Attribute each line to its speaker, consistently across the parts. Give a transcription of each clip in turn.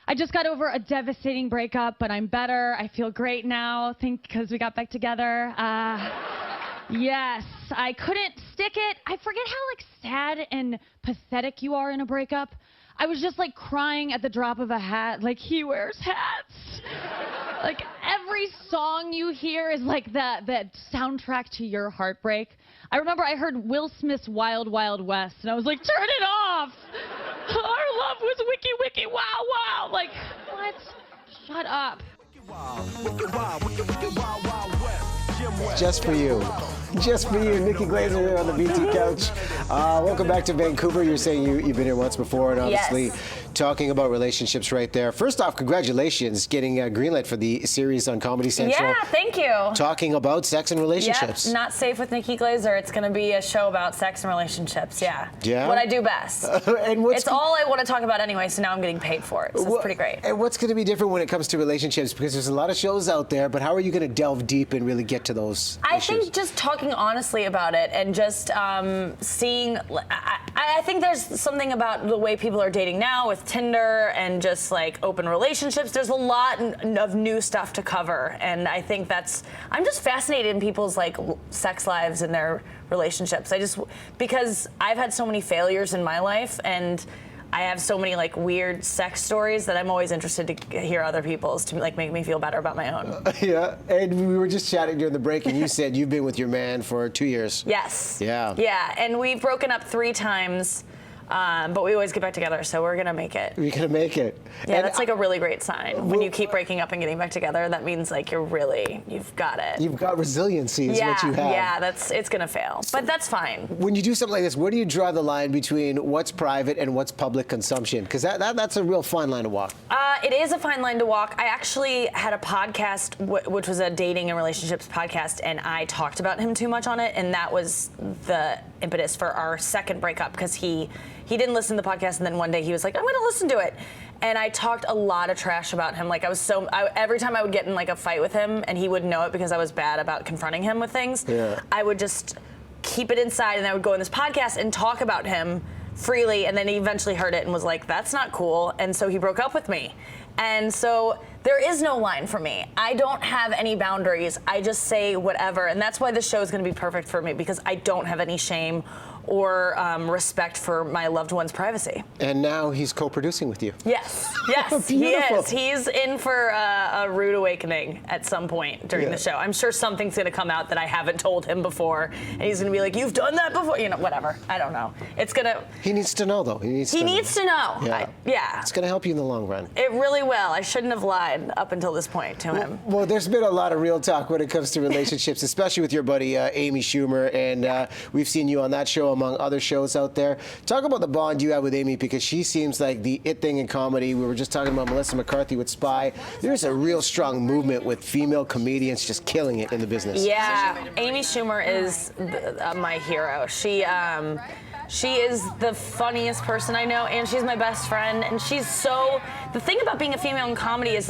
Speaker 1: I just got over a devastating breakup, but I'm better. I feel great now, because we got back together. Yes, I couldn't stick it. I forget how sad and pathetic you are in a breakup. I was just crying at the drop of a hat, he wears hats. Every song you hear is the soundtrack to your heartbreak. I remember I heard Will Smith's Wild Wild West, and I was like, turn it off! Our love was wiki wiki wow wow! What? Shut up.
Speaker 2: Just for you. Just for you, Nikki Glaser here on the BT Couch. Welcome back to Vancouver. You're saying you've been here once before, and obviously talking about relationships right there. First off, congratulations getting greenlit for the series on Comedy Central.
Speaker 3: Yeah, thank you.
Speaker 2: Talking about sex and relationships.
Speaker 3: Yep, Not Safe with Nikki Glaser. It's going to be a show about sex and relationships, yeah. What I do best.
Speaker 2: And
Speaker 3: it's all I want to talk about anyway, so now I'm getting paid for it, so it's pretty great.
Speaker 2: And what's going to be different when it comes to relationships? Because there's a lot of shows out there, but how are you going to delve deep and really get to those
Speaker 3: I
Speaker 2: issues?
Speaker 3: think just talking honestly about it and just seeing, I think there's something about the way people are dating now with Tinder and just open relationships. There's a lot of new stuff to cover, and I think I'm just fascinated in people's sex lives and their relationships. Because I've had so many failures in my life, and I have so many weird sex stories that I'm always interested to hear other people's to make me feel better about my own.
Speaker 2: Yeah, and we were just chatting during the break, and you said you've been with your man for 2 years.
Speaker 3: Yes.
Speaker 2: Yeah.
Speaker 3: Yeah, and we've broken up 3 times. But we always get back together, so we're gonna make it.
Speaker 2: We're gonna make it.
Speaker 3: Yeah, and that's a really great sign. When you keep breaking up and getting back together, that means you've got it.
Speaker 2: You've got resiliency is what you have.
Speaker 3: Yeah, it's gonna fail, but that's fine.
Speaker 2: When you do something like this, where do you draw the line between what's private and what's public consumption? Because that's a real fine line to walk.
Speaker 3: It is a fine line to walk. I actually had a podcast, which was a dating and relationships podcast, and I talked about him too much on it, and that was the impetus for our second breakup, because he didn't listen to the podcast, and then one day he was like, I'm going to listen to it. And I talked a lot of trash about him. Every time I would get in a fight with him, and he wouldn't know it because I was bad about confronting him with things, I would just keep it inside, and I would go in this podcast and talk about him freely, and then he eventually heard it and was like, that's not cool, and so he broke up with me. And so there is no line for me. I don't have any boundaries. I just say whatever, and that's why this show is going to be perfect for me, because I don't have any shame or respect for my loved one's privacy.
Speaker 2: And now he's co-producing with you.
Speaker 3: Yes, he is. He's in for a rude awakening at some point during the show. I'm sure something's going to come out that I haven't told him before, and he's going to be like, you've done that before, whatever. I don't know. It's going to...
Speaker 2: He needs to know, though. He needs to know.
Speaker 3: Yeah.
Speaker 2: It's going to help you in the long run.
Speaker 3: It really will. I shouldn't have lied up until this point to him.
Speaker 2: Well, there's been a lot of real talk when it comes to relationships, especially with your buddy Amy Schumer, and we've seen you on that show among other shows out there. Talk about the bond you have with Amy, because she seems like the it thing in comedy. We were just talking about Melissa McCarthy with Spy. There's a real strong movement with female comedians just killing it in the business.
Speaker 3: Yeah, Amy Schumer is my hero. She is the funniest person I know, and she's my best friend, and the thing about being a female in comedy is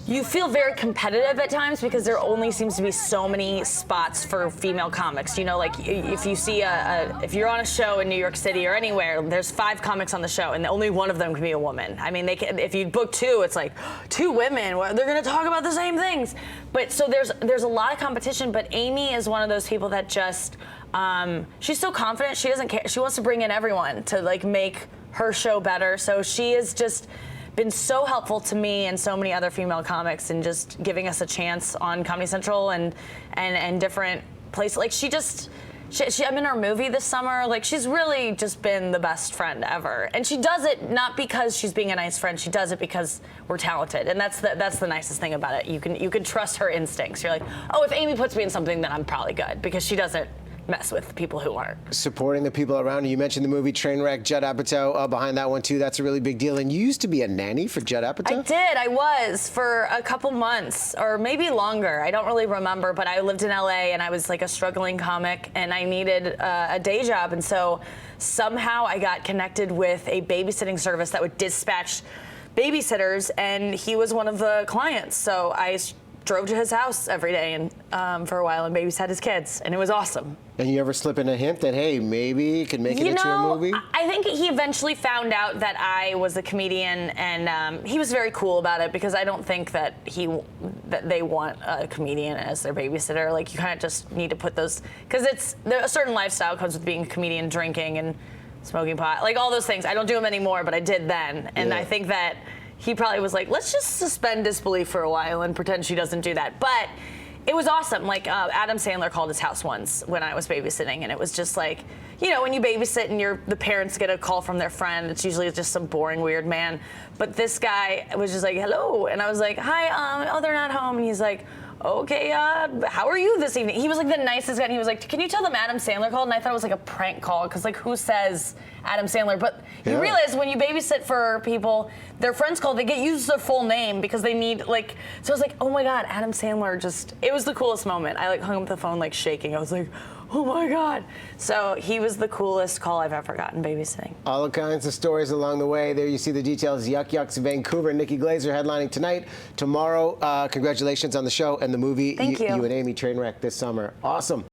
Speaker 3: you feel very competitive at times, because there only seems to be so many spots for female comics. If you see if you're on a show in New York City or anywhere, there's 5 comics on the show, and only one of them can be a woman. I mean, if you book 2, it's 2 women. They're going to talk about the same things. But so there's a lot of competition. But Amy is one of those people that just she's so confident. She doesn't care. She wants to bring in everyone to make her show better. So she is just been so helpful to me and so many other female comics, and just giving us a chance on Comedy Central and different places. I'm in her movie this summer. She's really just been the best friend ever. And she does it not because she's being a nice friend. She does it because we're talented. And that's the nicest thing about it. You can trust her instincts. You're like, oh, if Amy puts me in something, then I'm probably good, because she doesn't mess with people who aren't.
Speaker 2: Supporting the people around you. You mentioned the movie Trainwreck, Judd Apatow behind that one too. That's a really big deal. And you used to be a nanny for Judd Apatow?
Speaker 3: I did. I was for a couple months, or maybe longer. I don't really remember, but I lived in LA, and I was a struggling comic, and I needed a day job. And so somehow I got connected with a babysitting service that would dispatch babysitters, and he was one of the clients. So I drove to his house every day and for a while and babysat his kids, and it was awesome.
Speaker 2: And you ever slip in a hint that, hey, maybe you could make it into a movie?
Speaker 3: I think he eventually found out that I was a comedian, and he was very cool about it, because I don't think that they want a comedian as their babysitter. Like, you kind of just need to put those, because a certain lifestyle comes with being a comedian, drinking and smoking pot, like all those things. I don't do them anymore, but I did then, and I think that he probably was like, let's just suspend disbelief for a while and pretend she doesn't do that. But it was awesome. Like, Adam Sandler called his house once when I was babysitting, and it was just like, you know, when you babysit and the parents get a call from their friend, it's usually just some boring, weird man. But this guy was just like, hello. And I was like, hi, oh, they're not home. And he's like, okay, how are you this evening? He was like the nicest guy, and he was like, can you tell them Adam Sandler called? And I thought it was like a prank call, because like, who says Adam Sandler? But you realize when you babysit for people, their friends call, they get used their full name because they need, like, so I was like, oh my God, Adam Sandler it was the coolest moment. I like hung up the phone like shaking. I was like, oh my God. So he was the coolest call I've ever gotten babysitting.
Speaker 2: All kinds of stories along the way. There you see the details. Yuk Yuk's Vancouver. Nikki Glaser headlining tonight. Tomorrow, congratulations on the show and the movie.
Speaker 3: Thank you.
Speaker 2: You and Amy Trainwreck this summer. Awesome.